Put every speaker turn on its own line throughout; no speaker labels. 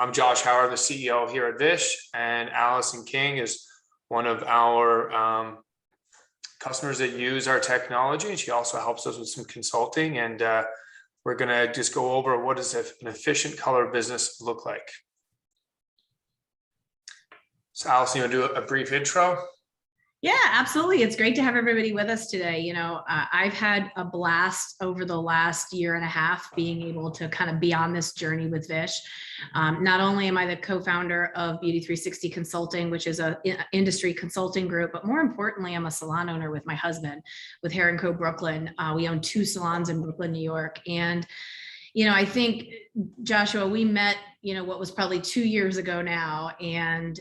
I'm Josh Howard, the CEO here at Vish, and Allyson King is one of our customers that use our technology, and she also helps us with some consulting. And we're going to just go over what does an efficient color business look like. So Allyson, you want to do a brief intro?
Yeah, absolutely. It's great to have everybody with us today. I've had a blast over the last year and a half being able to kind of be on this journey with Vish. Not only am I the co-founder of Beauty 360 Consulting, which is an industry consulting group, but more importantly, I'm a salon owner with my husband with Hair & Co. Brooklyn. We own 2 salons in Brooklyn, New York. And I think, Joshua, we met, what was probably 2 years ago now, and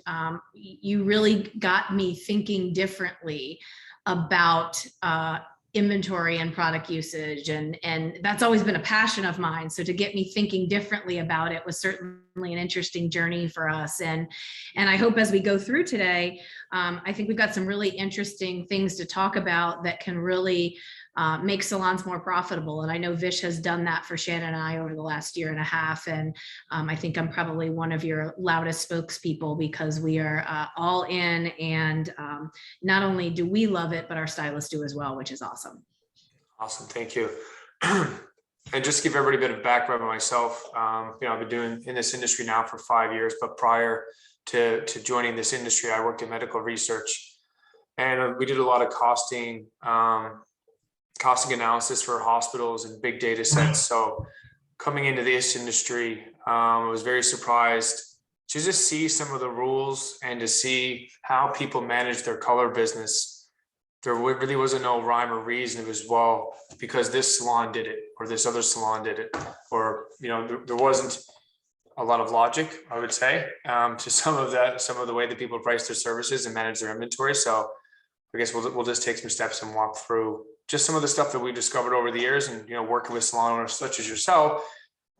you really got me thinking differently about inventory and product usage, and that's always been a passion of mine. So to get me thinking differently about it was certainly an interesting journey for us. And I hope as we go through today, I think we've got some really interesting things to talk about that can really make salons more profitable. And I know Vish has done that for Shannon and I over the last year and a half. And I think I'm probably one of your loudest spokespeople because we are all in. And not only do we love it, but our stylists do as well, which is awesome.
Awesome. Thank you. And just to give everybody a bit of background on myself, I've been doing in this industry now for 5 years, but prior to joining this industry, I worked in medical research, and we did a lot of costing analysis for hospitals and big data sets. So coming into this industry, I was very surprised to just see some of the rules and to see how people manage their color business. There really wasn't no rhyme or reason. It was, well, because this salon did it, or this other salon did it, or, there wasn't a lot of logic, I would say, to some of the way that people price their services and manage their inventory. So I guess we'll just take some steps and walk through just some of the stuff that we discovered over the years, and working with salon owners such as yourself,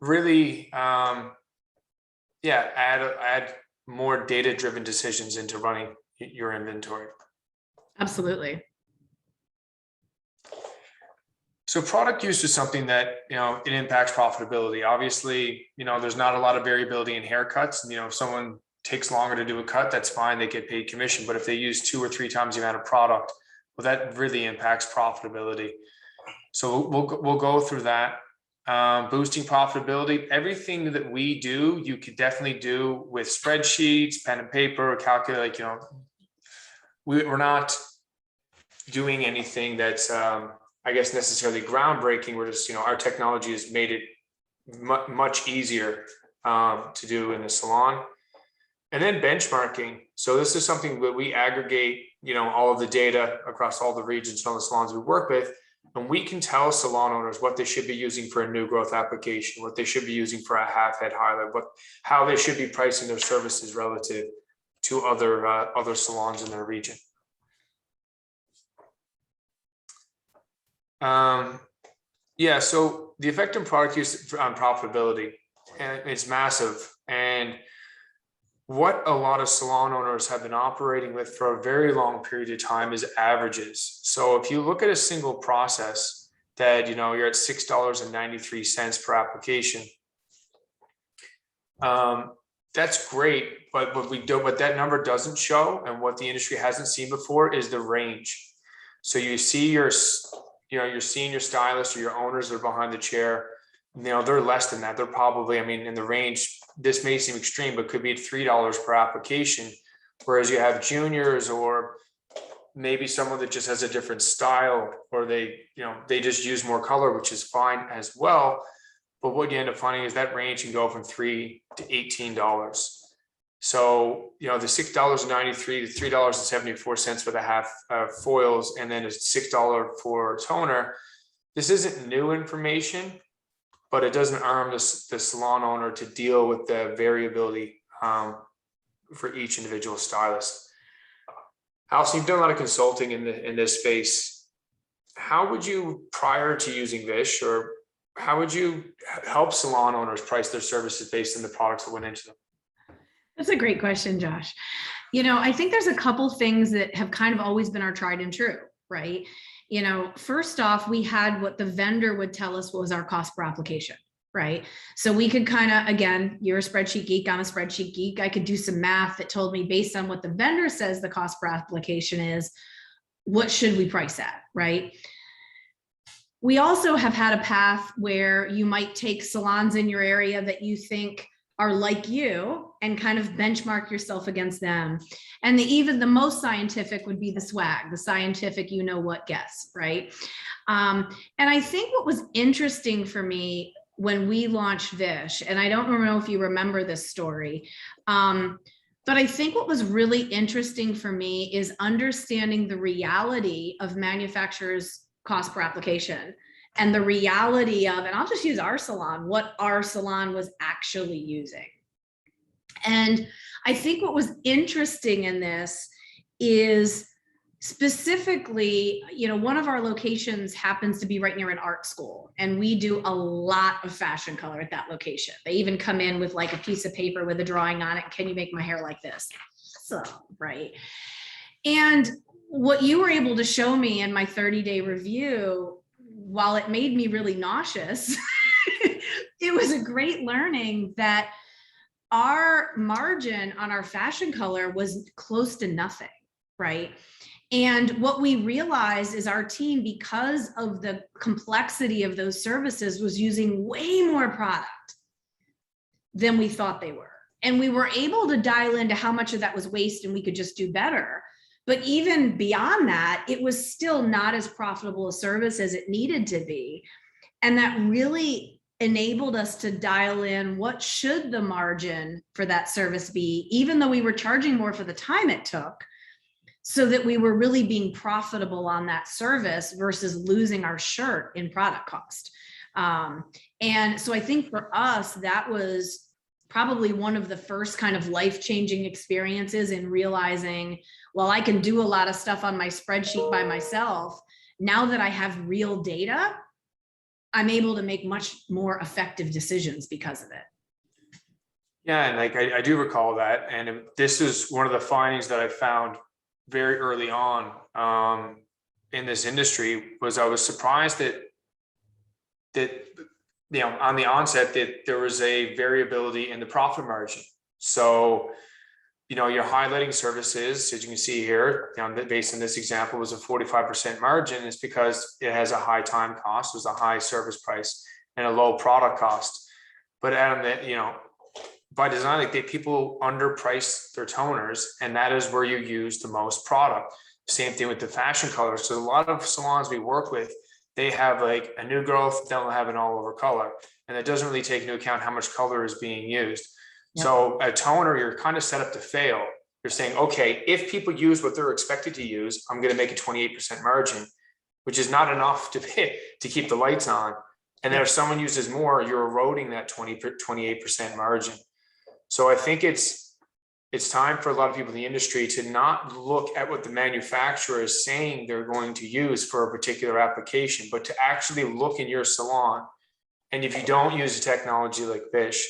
really, add more data-driven decisions into running your inventory.
Absolutely.
So product use is something that it impacts profitability. Obviously, there's not a lot of variability in haircuts. And if someone takes longer to do a cut, that's fine; they get paid commission. But if they use 2 or 3 times the amount of product, well, that really impacts profitability. So we'll go through that. Boosting profitability. Everything that we do, you could definitely do with spreadsheets, pen and paper, calculate. We're not doing anything that's, I guess, necessarily groundbreaking. We're just, our technology has made it much easier to do in the salon. And then benchmarking. So this is something that we aggregate, all of the data across all the regions and all the salons we work with. And we can tell salon owners what they should be using for a new growth application, what they should be using for a half head highlight, how they should be pricing their services relative to other salons in their region. So the effect on product use on profitability, and it's massive. And what a lot of salon owners have been operating with for a very long period of time is averages. So if you look at a single process that, you're at $6.93 per application, that's great. But what that number doesn't show, and what the industry hasn't seen before, is the range. So you see you're seeing your stylist or your owners that are behind the chair, they're less than that. They're probably, in the range, this may seem extreme, but could be at $3 per application. Whereas you have juniors, or maybe someone that just has a different style, or they just use more color, which is fine as well. But what you end up finding is that range can go from $3 to $18. So, the $6.93 to $3.74 for the half foils, and then a $6 for toner. This isn't new information, but it doesn't arm the salon owner to deal with the variability for each individual stylist. Allyson, you've done a lot of consulting in this space. How would you, prior to using Vish, or how would you help salon owners price their services based on the products that went into them?
That's a great question, Josh. I think there's a couple things that have kind of always been our tried and true, right? First off, we had what the vendor would tell us was our cost per application, right? So we could kind of, again, you're a spreadsheet geek, I'm a spreadsheet geek. I could do some math that told me based on what the vendor says the cost per application is, what should we price at, right? We also have had a path where you might take salons in your area that you think are like you and kind of benchmark yourself against them. And even the most scientific would be the swag, the scientific, you know what guess, right? And I think what was interesting for me when we launched Vish, and I don't know if you remember this story, but I think what was really interesting for me is understanding the reality of manufacturers' cost per application and the reality of, and I'll just use our salon, what our salon was actually using. And I think what was interesting in this is specifically, you know, one of our locations happens to be right near an art school, and we do a lot of fashion color at that location. They even come in with like a piece of paper with a drawing on it. Can you make my hair like this? So, right. And what you were able to show me in my 30-day review, while it made me really nauseous, it was a great learning that our margin on our fashion color was close to nothing, right? And what we realized is our team, because of the complexity of those services, was using way more product than we thought they were. And we were able to dial into how much of that was waste and we could just do better. But even beyond that, it was still not as profitable a service as it needed to be. And that really enabled us to dial in what should the margin for that service be, even though we were charging more for the time it took, so that we were really being profitable on that service versus losing our shirt in product cost. And so I think for us, that was probably one of the first kind of life-changing experiences in realizing, well, I can do a lot of stuff on my spreadsheet by myself. Now that I have real data, I'm able to make much more effective decisions because of it.
Yeah, and like I do recall that, and this is one of the findings that I found very early on in this industry. Was I was surprised that you know, on the onset, that there was a variability in the profit margin. So, you know, your highlighting services, as you can see here, you know, based on this example, was a 45% margin. It's because it has a high time cost, there's a high service price, and a low product cost. But you know, by design, like people underprice their toners, and that is where you use the most product. Same thing with the fashion colors. So a lot of salons we work with, they have like a new growth, they'll have an all over color, and it doesn't really take into account how much color is being used. Yep. So a toner, you're kind of set up to fail. You're saying, okay, if people use what they're expected to use, I'm going to make a 28% margin, which is not enough to keep the lights on. And then if someone uses more, you're eroding that 28% margin. So I think it's time for a lot of people in the industry to not look at what the manufacturer is saying they're going to use for a particular application, but to actually look in your salon. And if you don't use a technology like Vish,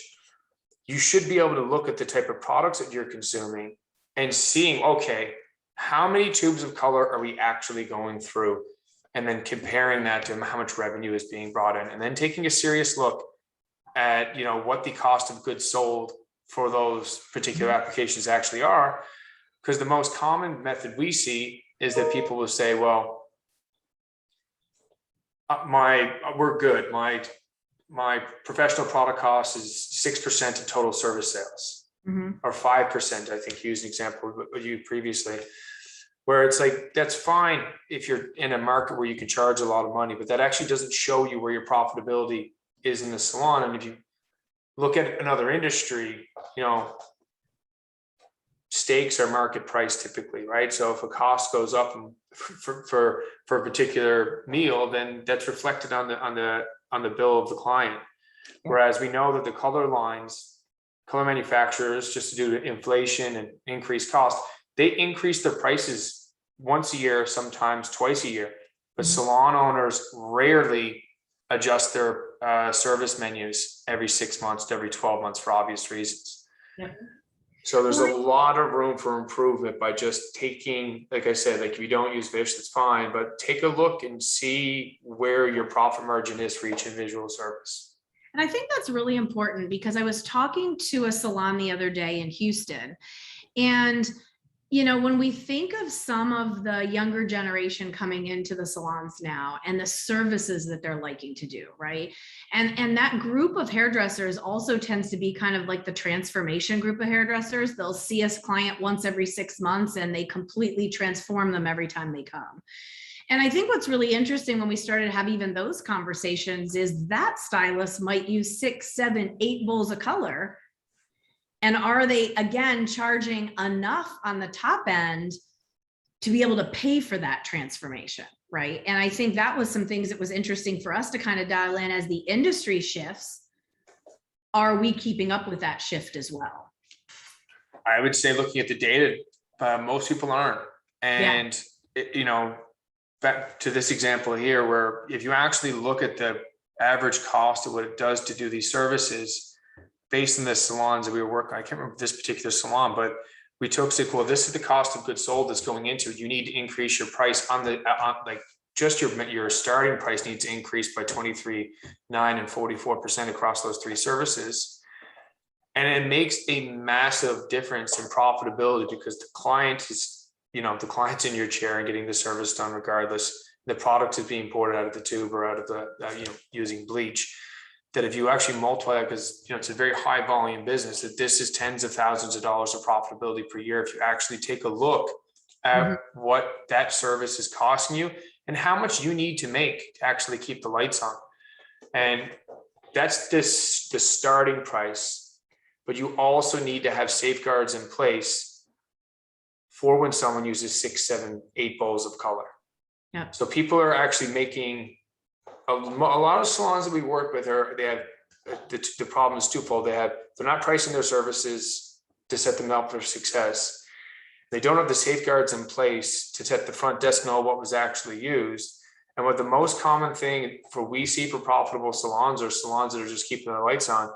you should be able to look at the type of products that you're consuming and seeing, okay, how many tubes of color are we actually going through? And then comparing that to how much revenue is being brought in, and then taking a serious look at, you know, what the cost of goods sold for those particular applications actually are. Because the most common method we see is that people will say, well, we're good. My professional product cost is 6% of total service sales, or 5%. I think you used an example of you previously, where it's like, that's fine if you're in a market where you can charge a lot of money, but that actually doesn't show you where your profitability is in the salon. And if you look at another industry, you know, steaks are market price typically, right? So if a cost goes up for a particular meal, then that's reflected on the bill of the client. Whereas we know that the color manufacturers, just to do inflation and increased cost, they increase their prices once a year, sometimes twice a year. But salon owners rarely adjust their service menus every 6 months to every 12 months for obvious reasons. Yep. So there's a lot of room for improvement by just taking, like I said, like if you don't use Vish, that's fine, but take a look and see where your profit margin is for each individual service.
And I think that's really important because I was talking to a salon the other day in Houston, and when we think of some of the younger generation coming into the salons now and the services that they're liking to do, right? And that group of hairdressers also tends to be kind of like the transformation group of hairdressers. They'll see a client once every 6 months and they completely transform them every time they come. And I think what's really interesting when we started to have even those conversations is that stylist might use 6, 7, 8 bowls of color. And are they, again, charging enough on the top end to be able to pay for that transformation, right? And I think that was some things that was interesting for us to kind of dial in as the industry shifts. Are we keeping up with that shift as well?
I would say looking at the data, most people aren't. And, back to this example here, where if you actually look at the average cost of what it does to do these services based on the salons that we were working, I can't remember this particular salon, but we said, well, this is the cost of goods sold that's going into it. You need to increase your price on the, like just your starting price needs to increase by 23.9 and 44% across those 3 services. And it makes a massive difference in profitability because the client is, the client's in your chair and getting the service done regardless. The product is being poured out of the tube or out of the, using bleach. That if you actually multiply that, because it's a very high volume business, that this is tens of thousands of dollars of profitability per year. If you actually take a look at what that service is costing you and how much you need to make to actually keep the lights on. And that's the starting price, but you also need to have safeguards in place for when someone uses 6, 7, 8 bowls of color.
Yeah.
So people are actually making a lot of salons that we work with they have the problem is twofold. They're not pricing their services to set them up for success. They don't have the safeguards in place to let the front desk know what was actually used. And what the most common thing we see for profitable salons or salons that are just keeping their lights on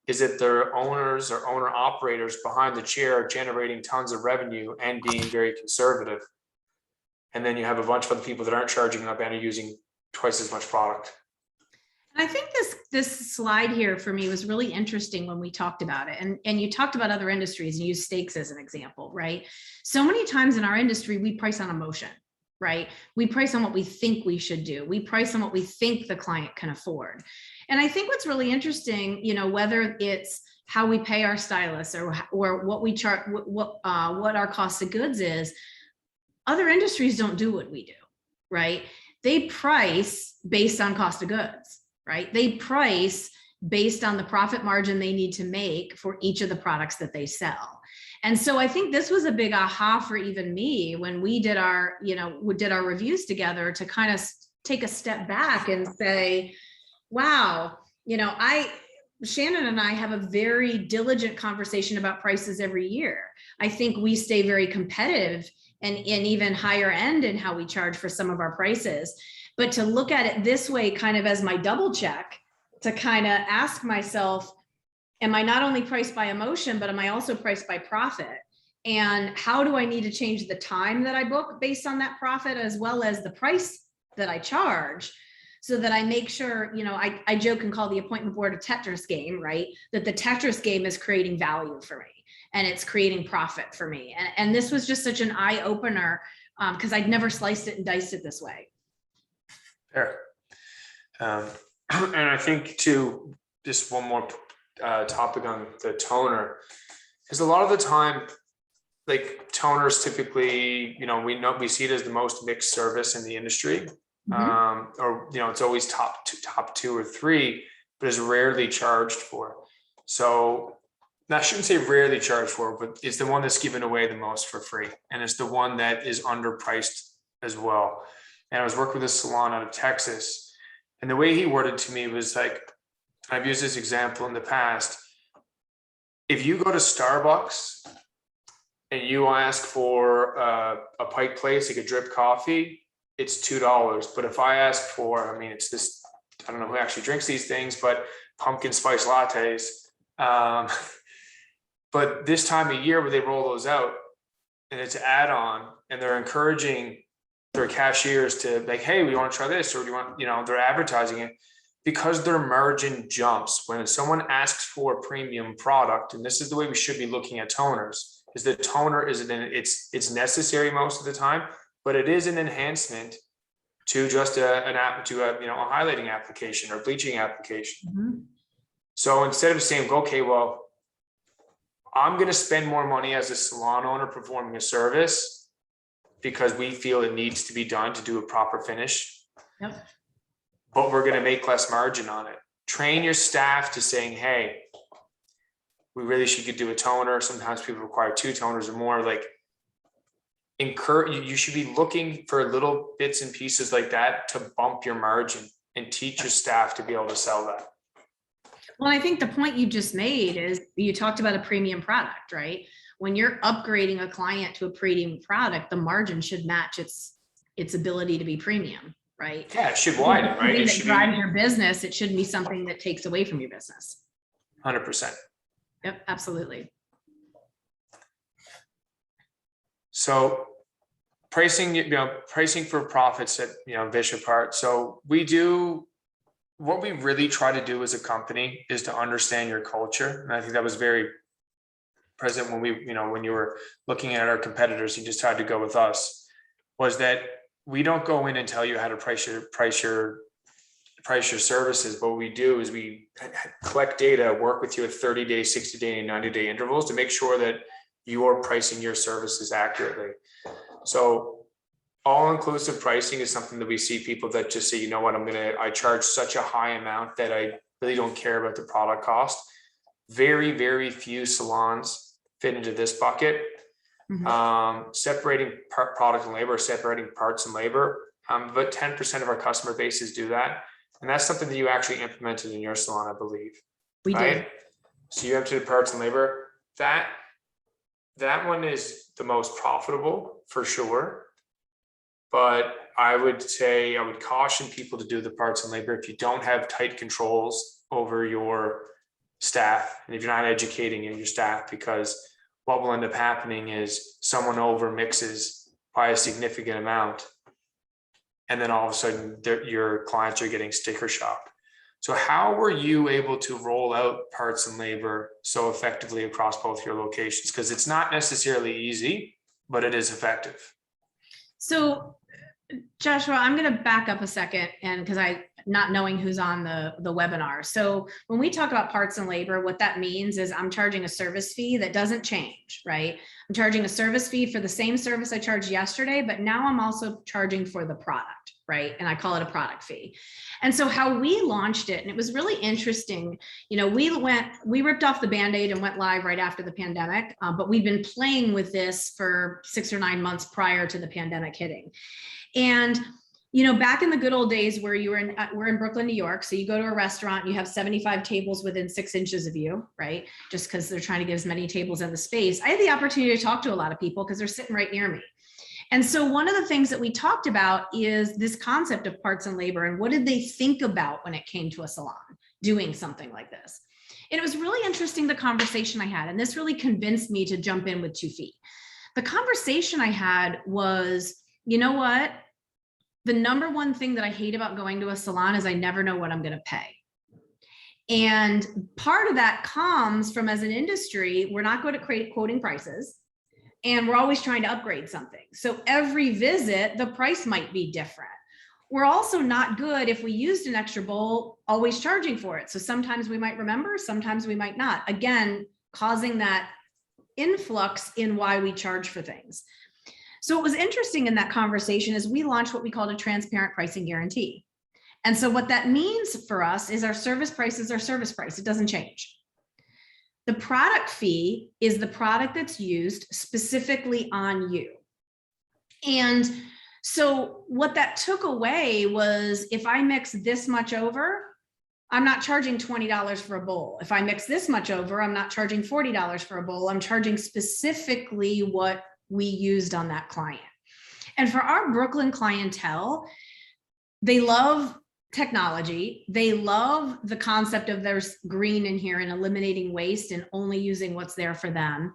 is that their owners or owner operators behind the chair are generating tons of revenue and being very conservative. And then you have a bunch of other people that aren't charging up and are using twice as much product.
And I think this slide here for me was really interesting when we talked about it. And you talked about other industries and use steaks as an example, right? So many times in our industry, we price on emotion, right? We price on what we think we should do. We price on what we think the client can afford. And I think what's really interesting, whether it's how we pay our stylists or what we charge, what our cost of goods is, other industries don't do what we do, right? They price based on cost of goods, right? They price based on the profit margin they need to make for each of the products that they sell. And so I think this was a big aha for even me when we did our reviews together to kind of take a step back and say, wow, Shannon and I have a very diligent conversation about prices every year. I think we stay very competitive and even higher end in how we charge for some of our prices. But to look at it this way, kind of as my double check, to kind of ask myself, am I not only priced by emotion, but am I also priced by profit? And how do I need to change the time that I book based on that profit, as well as the price that I charge, so that I make sure, I joke and call the appointment board a Tetris game, right? That the Tetris game is creating value for me and it's creating profit for me. And this was just such an eye opener because I'd never sliced it and diced it this way.
Fair. And I think too, just one more topic on the toner is a lot of the time, like toners typically, we see it as the most mixed service in the industry. Or it's always top 2 or 3, but is rarely charged for. So I shouldn't say rarely charged for, but it's the one that's given away the most for free, and it's the one that is underpriced as well. And I was working with a salon out of Texas, and the way he worded to me was like, I've used this example in the past. If you go to Starbucks and you ask for a Pike Place, like a drip coffee, it's $2. But if I ask for, it's this, I don't know who actually drinks these things, but pumpkin spice lattes. But this time of year where they roll those out and it's an add-on, and they're encouraging their cashiers to like, hey, we want to try this, or do you want, they're advertising it. because their margin jumps when someone asks for a premium product, and this is the way we should be looking at toners, is the toner it's necessary most of the time, but it is an enhancement to just a highlighting application or bleaching application.
Mhm.
So instead of saying, okay, well, I'm going to spend more money as a salon owner performing a service because we feel it needs to be done to do a proper finish.
Yep.
But we're going to make less margin on it. Train your staff to saying, hey, we really should do a toner. Sometimes people require 2 toners or more. Like, you should be looking for little bits and pieces like that to bump your margin and teach your staff to be able to sell that.
Well, I think the point you just made is you talked about a premium product, right? When you're upgrading a client to a premium product, the margin should match its ability to be premium, right?
Yeah, it should widen, right? It
It
should
drives your business. It shouldn't be something that takes away from your business.
100%.
Yep, absolutely.
So pricing for profits at, Vish apart. So what we really try to do as a company is to understand your culture. And I think that was very present when when you were looking at our competitors, you just had to go with us, was that we don't go in and tell you how to price your services. What we do is we collect data, work with you at 30-day, 60-day, and 90-day intervals to make sure that you're pricing your services accurately. So all-inclusive pricing is something that we see people that just say, you know what, I charge such a high amount that I really don't care about the product cost. Very, very few salons fit into this bucket. Mm-hmm. Separating product and labor, separating parts and labor. But 10% of our customer bases do that. And that's something that you actually implemented in your salon, I believe.
We did.
So you implemented parts and labor. That one is the most profitable for sure. But I would caution people to do the parts and labor if you don't have tight controls over your staff and if you're not educating your staff, because what will end up happening is someone over mixes by a significant amount. And then all of a sudden your clients are getting sticker shock. So how were you able to roll out parts and labor so effectively across both your locations? Because it's not necessarily easy, but it is effective.
So Joshua, I'm going to back up a second, and because not knowing who's on the webinar. So when we talk about parts and labor, what that means is I'm charging a service fee that doesn't change, right? I'm charging a service fee for the same service I charged yesterday, but now I'm also charging for the product, right? And I call it a product fee. And so how we launched it, and it was really interesting, we ripped off the Band-Aid and went live right after the pandemic, but we've been playing with this for 6 or 9 months prior to the pandemic hitting. And back in the good old days where we're in Brooklyn, New York. So you go to a restaurant, you have 75 tables within 6 inches of you, right? Just because they're trying to get as many tables in the space. I had the opportunity to talk to a lot of people because they're sitting right near me. And so one of the things that we talked about is this concept of parts and labor and what did they think about when it came to a salon doing something like this. And it was really interesting, the conversation I had, and this really convinced me to jump in with 2 feet. The conversation I had was, you know what? The number one thing that I hate about going to a salon is I never know what I'm going to pay. And part of that comes from, as an industry, we're not good at quoting prices, and we're always trying to upgrade something. So every visit, the price might be different. We're also not good, if we used an extra bowl, always charging for it. So sometimes we might remember, sometimes we might not. Again, causing that influx in why we charge for things. So what was interesting in that conversation is we launched what we called a transparent pricing guarantee. And so what that means for us is our service price is our service price. It doesn't change. The product fee is the product that's used specifically on you. And so what that took away was, if I mix this much over, I'm not charging $20 for a bowl. If I mix this much over, I'm not charging $40 for a bowl. I'm charging specifically what we used on that client. And for our Brooklyn clientele, they love technology. They love the concept of there's green in here and eliminating waste and only using what's there for them.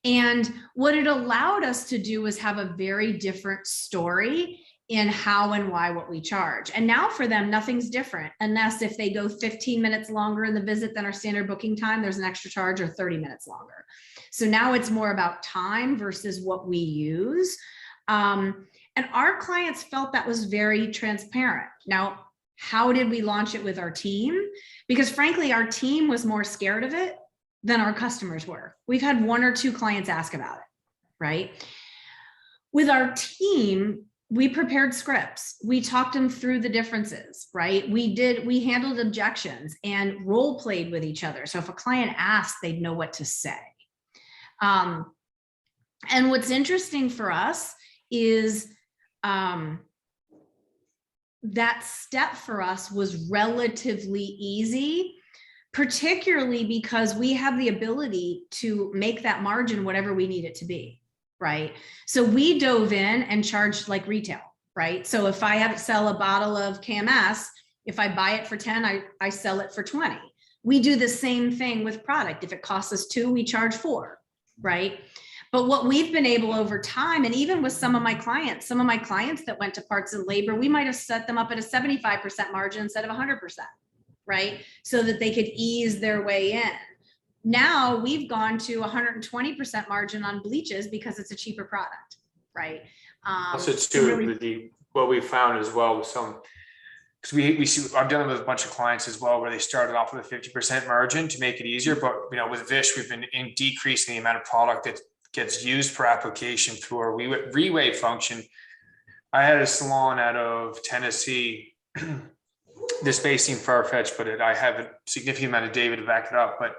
And what it allowed us to do was have a very different story in how and why what we charge. And now for them, nothing's different, unless if they go 15 minutes longer in the visit than our standard booking time, there's an extra charge, or 30 minutes longer. So now it's more about time versus what we use. And our clients felt that was very transparent. Now, how did we launch it with our team? Because frankly, our team was more scared of it than our customers were. We've had 1 or 2 clients ask about it, right? With our team, we prepared scripts. We talked them through the differences, right? We handled objections and role played with each other. So if a client asked, they'd know what to say. And what's interesting for us is that step for us was relatively easy, particularly because we have the ability to make that margin whatever we need it to be. Right. So we dove in and charged like retail, right? So if I have to sell a bottle of KMS, if I buy it for 10, I sell it for 20. We do the same thing with product. If it costs us 2, we charge 4, right? But what we've been able over time, and even with some of my clients that went to parts and labor, we might have set them up at a 75% margin instead of 100%, right? So that they could ease their way in. Now we've gone to 120% margin on bleaches because it's a cheaper product, right?
Also, too, what we found as well with some, because we see, I'm dealing with a bunch of clients as well where they started off with a 50% margin to make it easier. But with Vish, we've been decreasing the amount of product that gets used per application through our reweigh function. I had a salon out of Tennessee. This may seem far-fetched, but I have a significant amount of data to back it up. But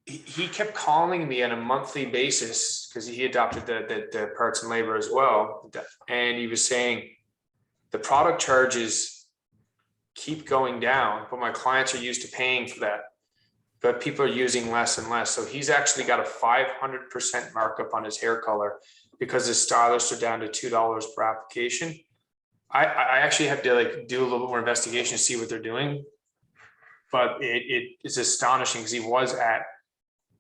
he kept calling me on a monthly basis because he adopted the parts and labor as well. And he was saying the product charges keep going down, but my clients are used to paying for that. But people are using less and less. So he's actually got a 500% markup on his hair color because his stylists are down to $2 per application. I actually have to do a little bit more investigation to see what they're doing. But it's astonishing because he was at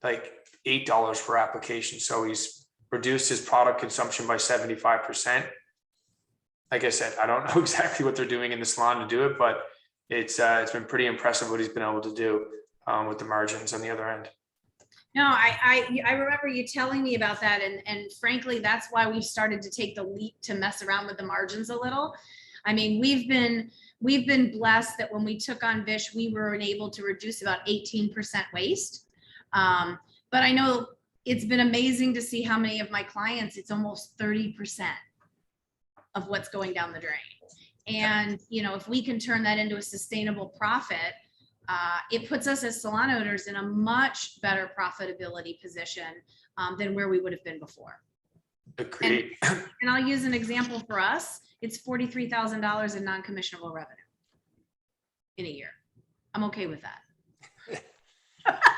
$8 per application. So he's reduced his product consumption by 75%. Like I said, I don't know exactly what they're doing in the salon to do it, but it's been pretty impressive what he's been able to do with the margins on the other end.
No, I remember you telling me about that. And frankly, that's why we started to take the leap to mess around with the margins a little. I mean, we've been blessed that when we took on Vish, we were able to reduce about 18% waste. But I know it's been amazing to see how many of my clients, it's almost 30% of what's going down the drain. And, if we can turn that into a sustainable profit, it puts us as salon owners in a much better profitability position than where we would have been before.
Agreed.
And I'll use an example for us. It's $43,000 in non-commissionable revenue in a year. I'm okay with that.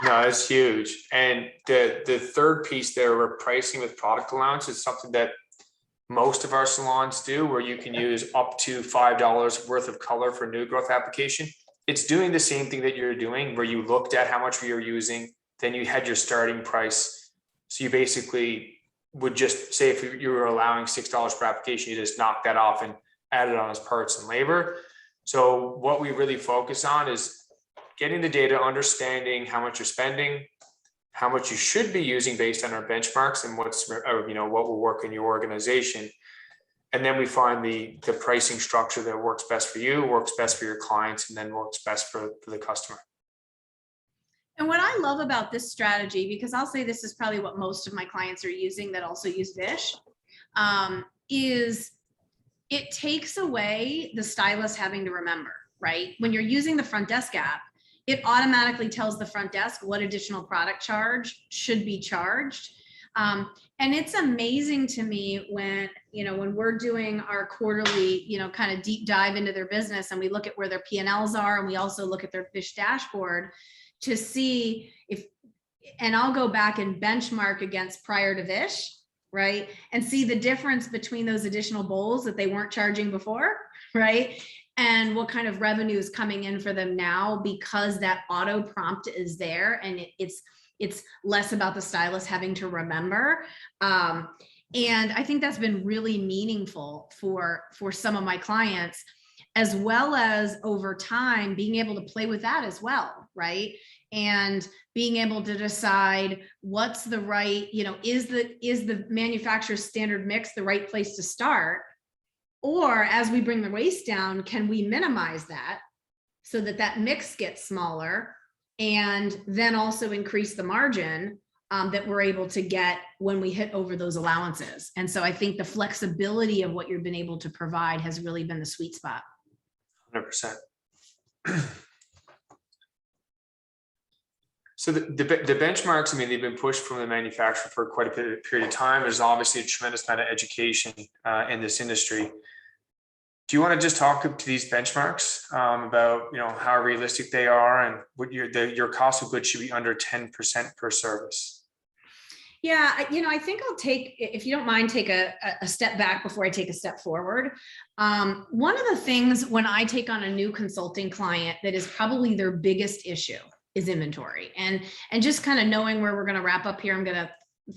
No, it's huge. And the third piece there, we're pricing with product allowance, is something that most of our salons do, where you can use up to $5 worth of color for new growth application. It's doing the same thing that you're doing, where you looked at how much you're using, then you had your starting price. So you basically would just say, if you were allowing $6 per application, you just knock that off and add it on as parts and labor. So what we really focus on is getting the data, understanding how much you're spending, how much you should be using based on our benchmarks and what will work in your organization. And then we find the pricing structure that works best for you, works best for your clients, and then works best for the customer.
And what I love about this strategy, because I'll say this is probably what most of my clients are using that also use Vish, is it takes away the stylist having to remember, right? When you're using the front desk app, it automatically tells the front desk what additional product charge should be charged. And it's amazing to me when we're doing our quarterly, kind of deep dive into their business, and we look at where their P&Ls are, and we also look at their Vish dashboard to see and I'll go back and benchmark against prior to Vish, right? And see the difference between those additional bowls that they weren't charging before, right? And what kind of revenue is coming in for them now, because that auto prompt is there, and it's less about the stylist having to remember. And I think that's been really meaningful for some of my clients, as well as over time being able to play with that as well, right? And being able to decide what's the right, is the manufacturer's standard mix the right place to start? Or as we bring the waste down, can we minimize that so that that mix gets smaller, and then also increase the margin that we're able to get when we hit over those allowances? And so I think the flexibility of what you've been able to provide has really been the sweet spot.
100%. So the benchmarks, I mean, they've been pushed from the manufacturer for quite a period of time. There's obviously a tremendous amount of education in this industry. Do you want to just talk to these benchmarks about, how realistic they are, and what your cost of goods should be under 10% per service?
Yeah, I think I'll take, if you don't mind, take a step back before I take a step forward. One of the things when I take on a new consulting client that is probably their biggest issue is inventory. And just kind of knowing where we're going to wrap up here, I'm going to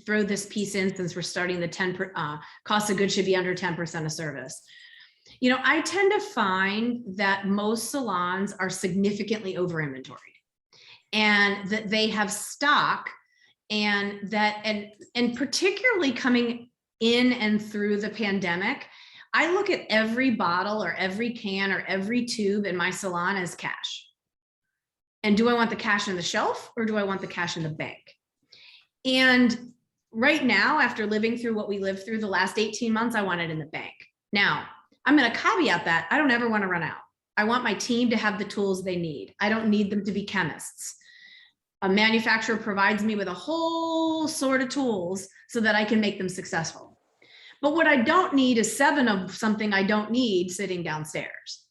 throw this piece in since we're starting the cost of goods should be under 10% of service. I tend to find that most salons are significantly over inventoried, and that they have stock, and particularly coming in and through the pandemic, I look at every bottle or every can or every tube in my salon as cash. And do I want the cash on the shelf, or do I want the cash in the bank? And right now, after living through what we lived through the last 18 months, I want it in the bank. Now, I'm going to caveat that I don't ever want to run out. I want my team to have the tools they need. I don't need them to be chemists. A manufacturer provides me with a whole sort of tools so that I can make them successful. But what I don't need is 7 of something I don't need sitting downstairs.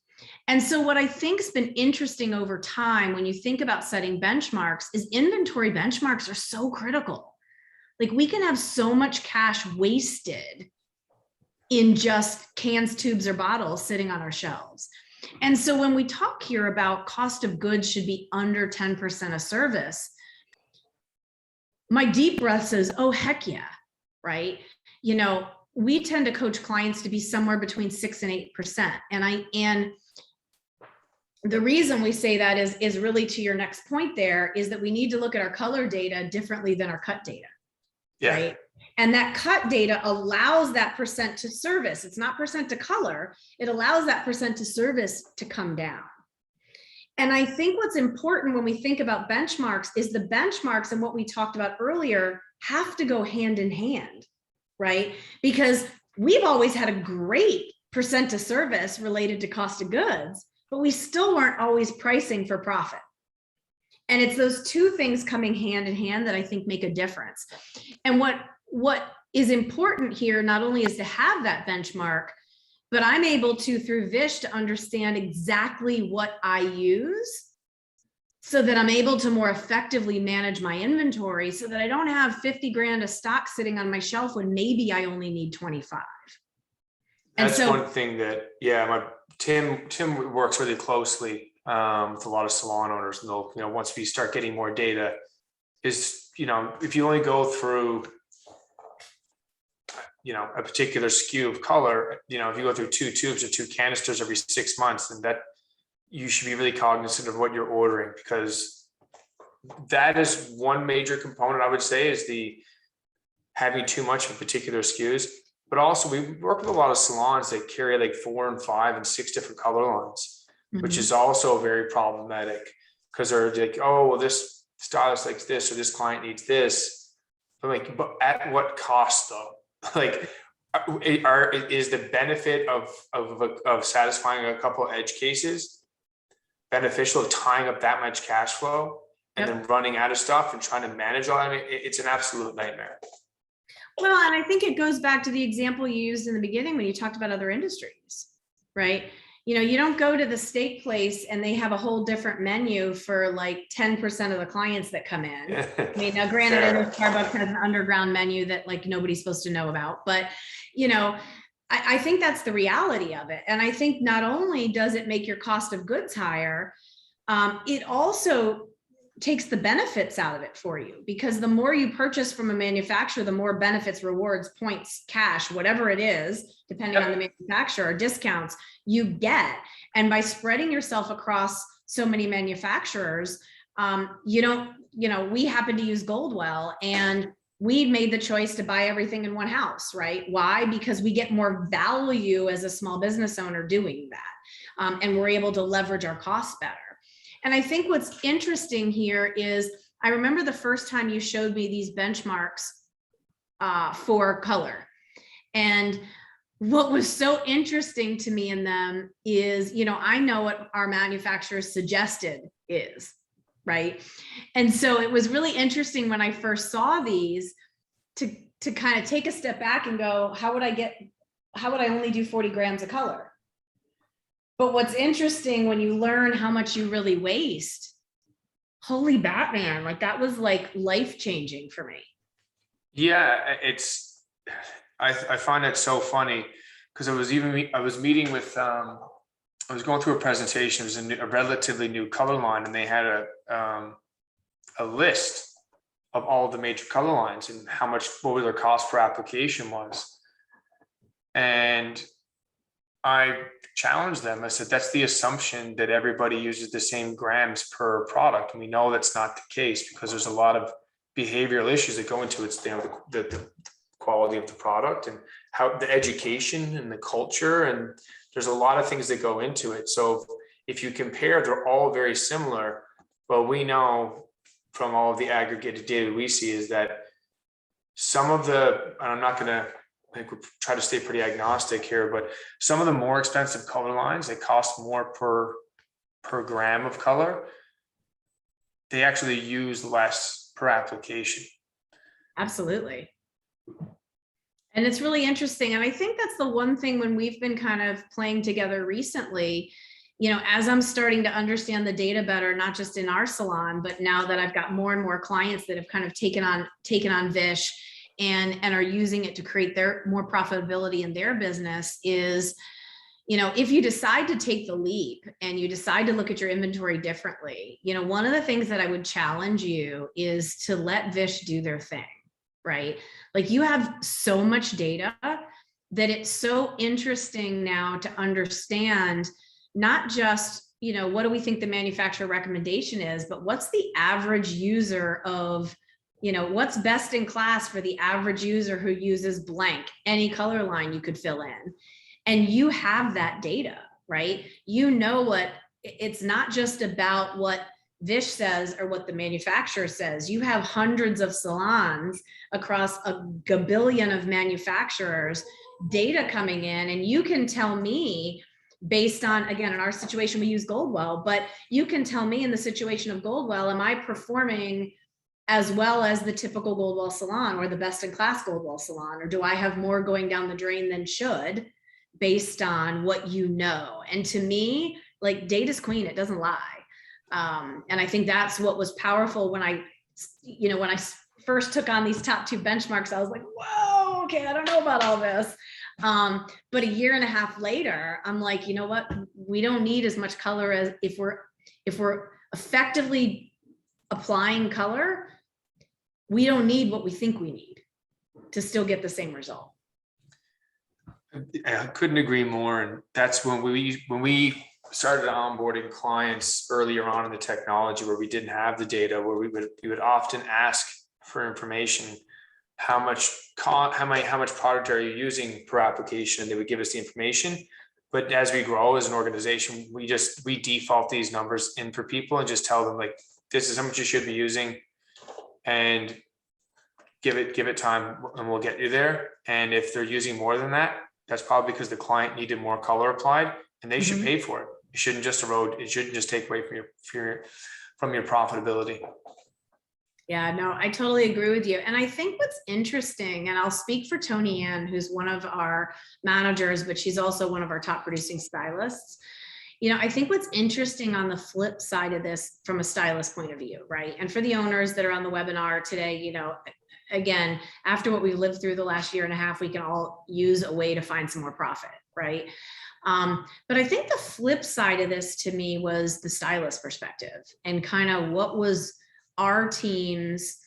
And so what I think's been interesting over time when you think about setting benchmarks is inventory benchmarks are so critical. Like, we can have so much cash wasted in just cans, tubes, or bottles sitting on our shelves. And so when we talk here about cost of goods should be under 10% of service, my deep breath says, oh, heck yeah, right? We tend to coach clients to be somewhere between 6 and 8%. And the reason we say that is really to your next point there, is that we need to look at our color data differently than our cut data. Yeah. Right. And that cut data allows that percent to service. It's not percent to color. It allows that percent to service to come down. And I think what's important when we think about benchmarks is the benchmarks and what we talked about earlier have to go hand in hand, right? Because we've always had a great percent to service related to cost of goods, but we still weren't always pricing for profit. And it's those two things coming hand in hand that I think make a difference. And what is important here not only is to have that benchmark, but I'm able to, through Vish, to understand exactly what I use so that I'm able to more effectively manage my inventory, so that I don't have 50 grand of stock sitting on my shelf when maybe I only need 25.
That's one thing that, Tim works really closely with a lot of salon owners, and they'll, once we start getting more data, is, if you only go through, a particular SKU of color, if you go through 2 tubes or 2 canisters every 6 months, then that you should be really cognizant of what you're ordering, because that is one major component, I would say, is the having too much of particular SKUs. But also we work with a lot of salons that carry like 4 and 5 and 6 different color lines, which is also very problematic, because they're like, oh, well, this stylist likes this, or this client needs this. But at what cost though? Like, is the benefit of satisfying a couple of edge cases beneficial, of tying up that much cash flow and then running out of stuff and trying to manage all? I mean, it's an absolute nightmare.
Well, and I think it goes back to the example you used in the beginning when you talked about other industries, right? You don't go to the steak place and they have a whole different menu for like 10% of the clients that come in. I mean, now granted, I know Starbucks has an underground menu that like nobody's supposed to know about, but I think that's the reality of it. And I think not only does it make your cost of goods higher, it also takes the benefits out of it for you, because the more you purchase from a manufacturer, the more benefits, rewards, points, cash, whatever it is, depending on the manufacturer, discounts you get. And by spreading yourself across so many manufacturers, you don't, we happen to use Goldwell, and we made the choice to buy everything in one house, right? Why? Because we get more value as a small business owner doing that. And we're able to leverage our costs better. And I think what's interesting here is, I remember the first time you showed me these benchmarks for color. And what was so interesting to me in them is, I know what our manufacturers suggested is, right? And so it was really interesting when I first saw these to kind of take a step back and go, how would I only do 40 grams of color? But what's interesting when you learn how much you really waste, holy Batman, like that was like life-changing for me.
Yeah, I find that so funny, because I was meeting with, I was going through a presentation. It was a relatively new color line, and they had a list of all the major color lines and what their cost per application was. And I challenged them. I said, that's the assumption that everybody uses the same grams per product. And we know that's not the case, because there's a lot of behavioral issues that go into it. The quality of the product, and how the education and the culture, and there's a lot of things that go into it. So if you compare, they're all very similar. But we know from all of the aggregated data we see is that some of the, and I'm not going to, I think we'll try to stay pretty agnostic here, but some of the more expensive color lines, they cost more per gram of color. They actually use less per application.
Absolutely. And it's really interesting. And I think that's the one thing when we've been kind of playing together recently, as I'm starting to understand the data better, not just in our salon, but now that I've got more and more clients that have kind of taken on Vish and are using it to create their more profitability in their business, is, if you decide to take the leap and you decide to look at your inventory differently, one of the things that I would challenge you is to let Vish do their thing, right? Like, you have so much data that it's so interesting now to understand not just, what do we think the manufacturer recommendation is, but what's the average user of, what's best in class for the average user who uses blank, any color line you could fill in. And you have that data, right? What it's not just about what Vish says or what the manufacturer says. You have hundreds of salons across a gabillion of manufacturers, data coming in, and you can tell me, based on, again, in our situation, we use Goldwell, but you can tell me in the situation of Goldwell, am I performing as well as the typical Goldwell salon or the best in class Goldwell salon? Or do I have more going down the drain than should, based on what And to me, like, data's queen, it doesn't lie. And I think that's what was powerful when I first took on these top 2 benchmarks. I was like, whoa, okay, I don't know about all this. But a year and a half later, I'm like, you know what? We don't need as much color as if we're effectively applying color, we don't need what we think we need to still get the same result.
I couldn't agree more. And that's when we started onboarding clients earlier on in the technology, where we didn't have the data, where we would often ask for information. How much product are you using per application? And they would give us the information. But as we grow as an organization, we default these numbers in for people and just tell them, like, this is how much you should be using, and give it time, and we'll get you there. And if they're using more than that, that's probably because the client needed more color applied, and they should pay for it. It shouldn't just erode. It shouldn't just take away from your profitability.
Yeah, no, I totally agree with you. And I think what's interesting, and I'll speak for Tony Ann, who's one of our managers, but she's also one of our top producing stylists. I think what's interesting on the flip side of this, from a stylist point of view, right? And for the owners that are on the webinar today, again, after what we lived through the last year and a half, we can all use a way to find some more profit, right? But I think the flip side of this to me was the stylist perspective, and kind of what was our teams,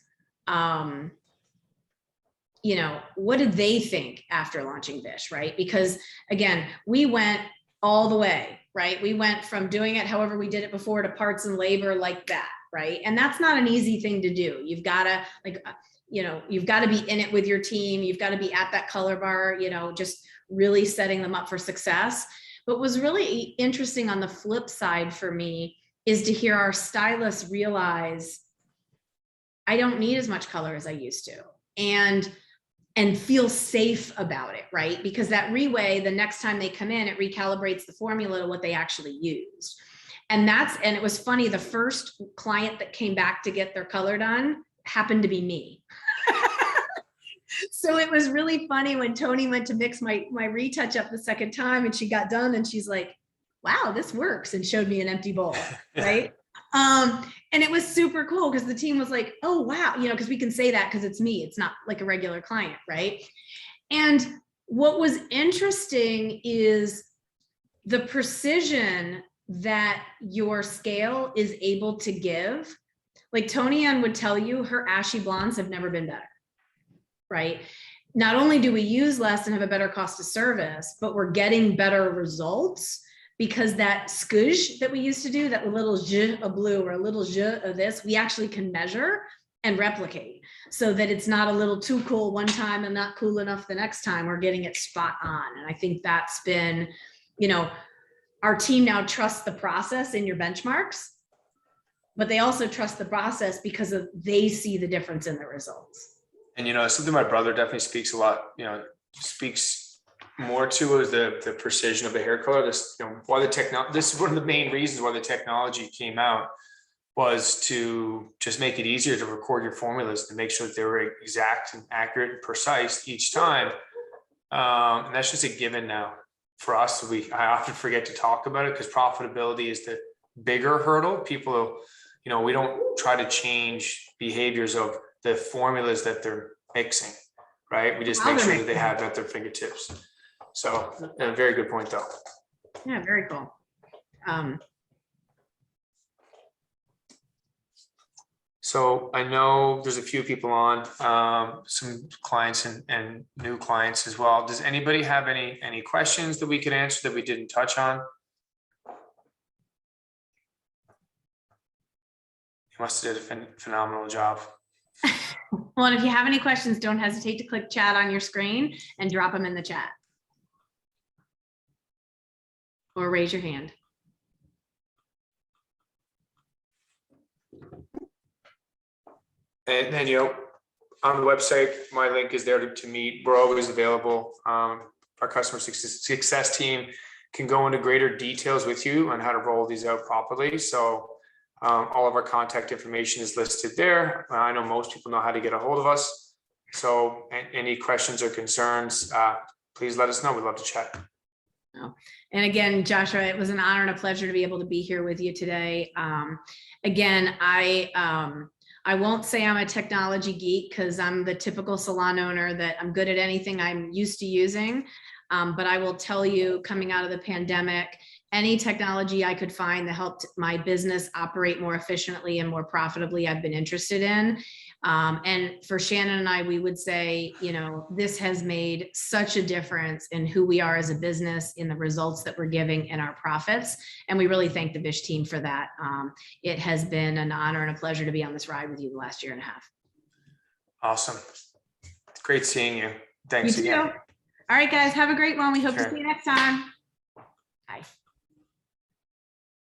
you know, what did they think after launching Vish, right? Because again, we went all the way, right? We went from doing it however we did it before to parts and labor like that, right? And that's not an easy thing to do. You've got to, like, you know, you've got to be in it with your team. You've got to be at that color bar, you know, just really setting them up for success. But what was really interesting on the flip side for me is to hear our stylists realize I don't need as much color as I used to. And feel safe about it, right? Because that reweigh, the next time they come in, it recalibrates the formula to what they actually used. And it was funny, the first client that came back to get their color done happened to be me. So it was really funny when Tony went to mix my retouch up the second time and she got done and she's like, wow, this works, and showed me an empty bowl, right? And it was super cool because the team was like, oh, wow, you know, because we can say that because it's me, it's not like a regular client, right? And what was interesting is the precision that your scale is able to give. Like Tony Ann would tell you, her ashy blondes have never been better, right? Not only do we use less and have a better cost of service, but we're getting better results because that scoosh that we used to do, that little je of blue or a little je of this, we actually can measure and replicate so that it's not a little too cool one time and not cool enough the next time. We're getting it spot on. And I think that's been, you know, our team now trusts the process in your benchmarks, but they also trust the process because they see the difference in the results.
And, you know, something my brother definitely speaks a lot, you know, speaks more to is the precision of the hair color. This, you know, why this is one of the main reasons why the technology came out, was to just make it easier to record your formulas, to make sure that they were exact and accurate and precise each time. And that's just a given now for us. I often forget to talk about it because profitability is the bigger hurdle. People, you know, we don't try to change behaviors of the formulas that they're mixing, right? We just make sure that they have at their fingertips. So a very good point though.
Yeah, very cool.
So I know there's a few people on, some clients and new clients as well. Does anybody have any questions that we could answer that we didn't touch on? You must have did a phenomenal job.
Well, and if you have any questions, don't hesitate to click chat on your screen and drop them in the chat. Or raise your hand.
And then, you know, on the website, my link is there to meet. We're always available. Our customer success team can go into greater details with you on how to roll these out properly. So all of our contact information is listed there. I know most people know how to get a hold of us. So any questions or concerns, please let us know. We'd love to chat.
And again, Joshua, it was an honor and a pleasure to be able to be here with you today. Again, I won't say I'm a technology geek because I'm the typical salon owner that I'm good at anything I'm used to using. But I will tell you, coming out of the pandemic, any technology I could find that helped my business operate more efficiently and more profitably, I've been interested in. And for Shannon and I, we would say, you know, this has made such a difference in who we are as a business, in the results that we're giving, and our profits. And we really thank the Vish team for that. It has been an honor and a pleasure to be on this ride with you the last year and a half.
Awesome. Great seeing you. Thanks again.
All right, guys, have a great one. We hope to see you next time. Bye.